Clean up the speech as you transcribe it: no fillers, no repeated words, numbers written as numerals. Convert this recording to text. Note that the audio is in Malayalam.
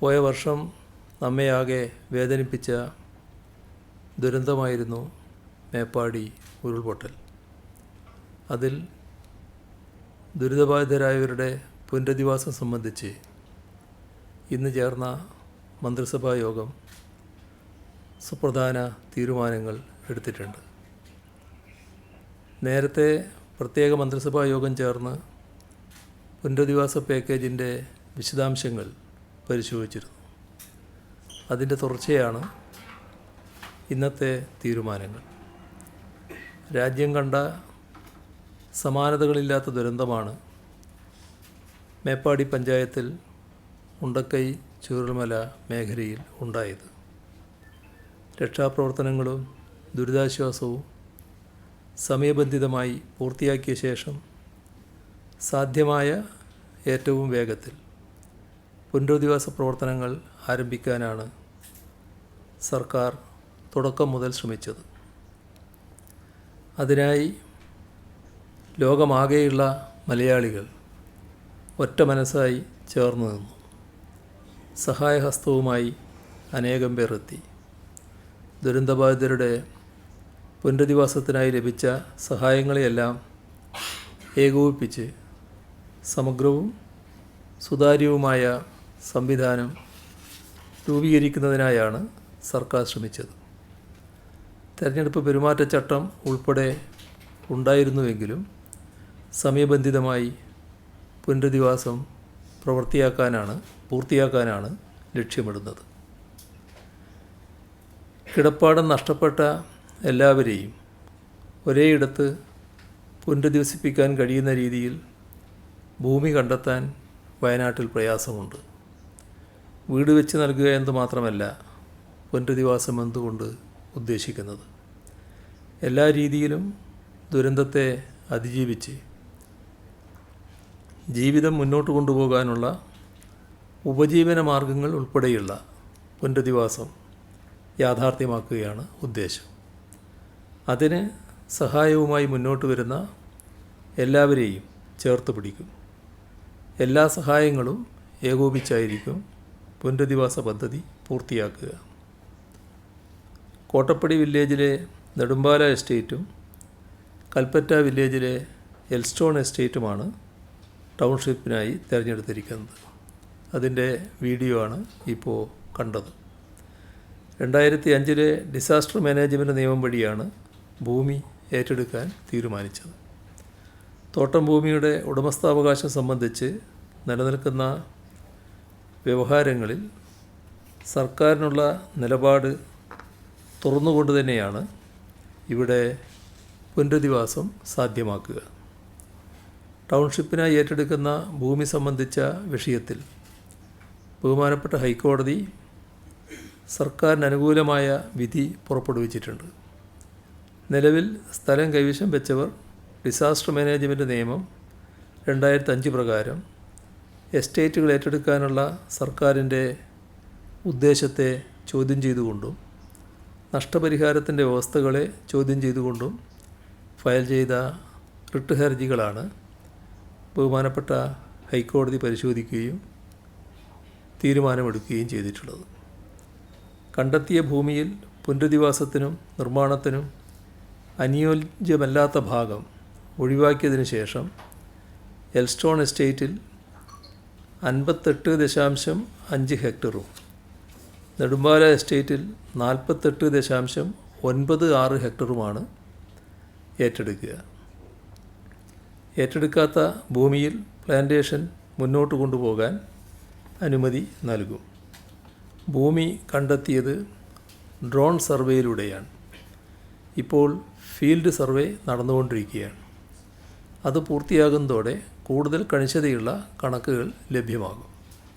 പോയ വർഷം നമ്മെയാകെ വേദനിപ്പിച്ച ദുരന്തമായിരുന്നു മേപ്പാടി ഉരുൾപൊട്ടൽ. അതിൽ ദുരിതബാധിതരായവരുടെ പുനരധിവാസം സംബന്ധിച്ച് ഇന്ന് ചേർന്ന മന്ത്രിസഭാ യോഗം സുപ്രധാന തീരുമാനങ്ങൾ എടുത്തിട്ടുണ്ട്. നേരത്തെ പ്രത്യേക മന്ത്രിസഭാ യോഗം ചേർന്ന് പുനരധിവാസ പാക്കേജിൻ്റെ വിശദാംശങ്ങൾ പരിശോധിച്ചിരുന്നു. അതിൻ്റെ തുടർച്ചയാണ് ഇന്നത്തെ തീരുമാനങ്ങൾ. രാജ്യം കണ്ട സമാനതകളില്ലാത്ത ദുരന്തമാണ് മേപ്പാടി പഞ്ചായത്തിൽ മുണ്ടക്കൈ ചൂരൽമല മേഖലയിൽ ഉണ്ടായത്. രക്ഷാപ്രവർത്തനങ്ങളും ദുരിതാശ്വാസവും സമയബന്ധിതമായി പൂർത്തിയാക്കിയ ശേഷം സാധ്യമായ ഏറ്റവും വേഗത്തിൽ പുനരധിവാസ പ്രവർത്തനങ്ങൾ ആരംഭിക്കാനാണ് സർക്കാർ തുടക്കം മുതൽ ശ്രമിച്ചത്. അതിനായി ലോകമാകെയുള്ള മലയാളികൾ ഒറ്റ മനസ്സായി ചേർന്ന് നിന്നു. സഹായഹസ്തവുമായി അനേകം പേർ എത്തി. ദുരന്തബാധിതരുടെ പുനരധിവാസത്തിനായി ലഭിച്ച സഹായങ്ങളെയെല്ലാം ഏകോപിപ്പിച്ച് സമഗ്രവും സുതാര്യവുമായ സംവിധാനം രൂപീകരിക്കുന്നതിനായാണ് സർക്കാർ ശ്രമിച്ചത്. തെരഞ്ഞെടുപ്പ് പെരുമാറ്റച്ചട്ടം ഉൾപ്പെടെ ഉണ്ടായിരുന്നുവെങ്കിലും സമയബന്ധിതമായി പുനരധിവാസം പൂർത്തിയാക്കാനാണ് ലക്ഷ്യമിടുന്നത്. കിടപ്പാടം നഷ്ടപ്പെട്ട എല്ലാവരെയും ഒരേയിടത്ത് പുനരധിവസിപ്പിക്കാൻ കഴിയുന്ന രീതിയിൽ ഭൂമി കണ്ടെത്താൻ വയനാട്ടിൽ പ്രയാസമുണ്ട്. വീട് വെച്ച് നൽകുക എന്ന് മാത്രമല്ല പുനരധിവാസം എന്തുകൊണ്ട് ഉദ്ദേശിക്കുന്നത്. എല്ലാ രീതിയിലും ദുരന്തത്തെ അതിജീവിച്ച് ജീവിതം മുന്നോട്ട് കൊണ്ടുപോകാനുള്ള ഉപജീവന മാർഗങ്ങൾ ഉൾപ്പെടെയുള്ള പുനരധിവാസം യാഥാർത്ഥ്യമാക്കുകയാണ് ഉദ്ദേശം. അതിന് സഹായവുമായി മുന്നോട്ട് വരുന്ന എല്ലാവരെയും ചേർത്ത് പിടിക്കും. എല്ലാ സഹായങ്ങളും ഏകോപിച്ചായിരിക്കും പുനരധിവാസ പദ്ധതി പൂർത്തിയാക്കുക. കോട്ടപ്പടി വില്ലേജിലെ നെടുമ്പാല എസ്റ്റേറ്റും കൽപ്പറ്റ വില്ലേജിലെ എൽസ്റ്റോൺ എസ്റ്റേറ്റുമാണ് ടൗൺഷിപ്പിനായി തിരഞ്ഞെടുത്തിരിക്കുന്നത്. അതിൻ്റെ വീഡിയോ ആണ് ഇപ്പോൾ കണ്ടത്. 2005 ഡിസാസ്റ്റർ മാനേജ്മെൻറ്റ് നിയമം വഴിയാണ് ഭൂമി ഏറ്റെടുക്കാൻ തീരുമാനിച്ചത്. തോട്ടം ഭൂമിയുടെ ഉടമസ്ഥാവകാശം സംബന്ധിച്ച് നിലനിൽക്കുന്ന വ്യവഹാരങ്ങളിൽ സർക്കാരിനുള്ള നിലപാട് തുറന്നുകൊണ്ട് തന്നെയാണ് ഇവിടെ പുനരധിവാസം സാധ്യമാക്കുക. ടൗൺഷിപ്പിനായി ഏറ്റെടുക്കുന്ന ഭൂമി സംബന്ധിച്ച വിഷയത്തിൽ ബഹുമാനപ്പെട്ട ഹൈക്കോടതി സർക്കാരിന് അനുകൂലമായ വിധി പുറപ്പെടുവിച്ചിട്ടുണ്ട്. നിലവിൽ സ്ഥലം കൈവശം വെച്ചവർ ഡിസാസ്റ്റർ മാനേജ്മെൻറ്റ് നിയമം 2005 പ്രകാരം എസ്റ്റേറ്റുകൾ ഏറ്റെടുക്കാനുള്ള സർക്കാരിൻ്റെ ഉദ്ദേശത്തെ ചോദ്യം ചെയ്തുകൊണ്ടും നഷ്ടപരിഹാരത്തിൻ്റെ വ്യവസ്ഥകളെ ചോദ്യം ചെയ്തുകൊണ്ടും ഫയൽ ചെയ്ത റിട്ട് ഹർജികളാണ് ബഹുമാനപ്പെട്ട ഹൈക്കോടതി പരിശോധിക്കുകയും തീരുമാനമെടുക്കുകയും ചെയ്തിട്ടുള്ളത്. കണ്ടെത്തിയ ഭൂമിയിൽ പുനരധിവാസത്തിനും നിർമ്മാണത്തിനും അനുയോജ്യമല്ലാത്ത ഭാഗം ഒഴിവാക്കിയതിനു ശേഷം എൽസ്റ്റോൺ എസ്റ്റേറ്റിൽ 58.5 ഹെക്ടറും നെടുമ്പാല എസ്റ്റേറ്റിൽ 48.96 ഹെക്ടറുമാണ് ഏറ്റെടുക്കുക. ഏറ്റെടുക്കാത്ത ഭൂമിയിൽ പ്ലാന്റേഷൻ മുന്നോട്ട് കൊണ്ടുപോകാൻ അനുമതി നൽകും. ഭൂമി കണ്ടെത്തിയത് ഡ്രോൺ സർവേയിലൂടെയാണ്. ഇപ്പോൾ ഫീൽഡ് സർവേ നടന്നുകൊണ്ടിരിക്കുകയാണ്. അത് പൂർത്തിയാകുന്നതോടെ കൂടുതൽ കണിശതയുള്ള കണക്കുകൾ ലഭ്യമാകും.